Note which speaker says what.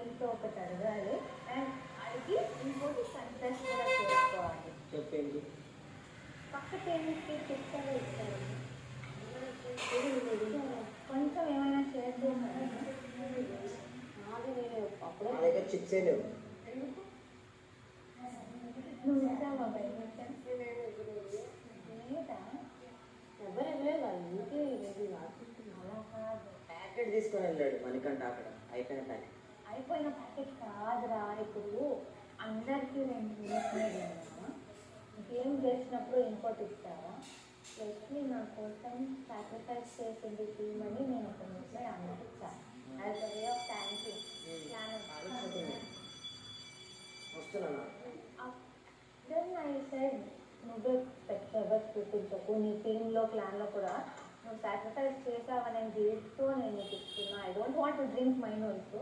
Speaker 1: నీతో ఒకటి అడగాలి అండ్ అడిగి ఇంకోటి కన్ఫెస్ కూడా చేసుకోవాలి.
Speaker 2: చెప్పండి.
Speaker 1: పక్క పేరెంట్స్కి చెప్తారో ఇస్తారు కొంచెం ఏమైనా షేర్ చేస్తారా?
Speaker 2: నా దగ్గర చిప్సే లేవు.
Speaker 1: నువ్వు ఇస్తావా లేదా?
Speaker 3: ఎవరు ఇవ్వలేదు వాళ్ళు ఇంకే లేదు
Speaker 1: అలా కాదు,
Speaker 2: ప్యాకెట్ తీసుకొని వెళ్ళాడు మణికంఠ అక్కడ అయిపోయిన ప్యాకెట్.
Speaker 1: అయిపోయిన ప్యాకెట్ కాదురా. ఇప్పుడు అందరికీ 2 వేసినాయి కదా, గేమ్ చేసినప్పుడు ఇంకోటి ఇస్తారా? లక్ష్మి నా కోసం సాక్రిఫైస్ చేసింది తీయమని నేను ఒక నిమిషం అందరికి ఇచ్చాను. As a way of thank you.
Speaker 2: వస్తున్నా.
Speaker 1: దెన్ ఐ సెడ్ నువ్వే ఎవరు చూపించకు, నీ టీంలో ప్లాన్లో కూడా నువ్వు సాక్రిఫైస్ చేసావనే గిల్ట్తో నేను నీకు ఇస్తున్నా. I don't want to drink mine also.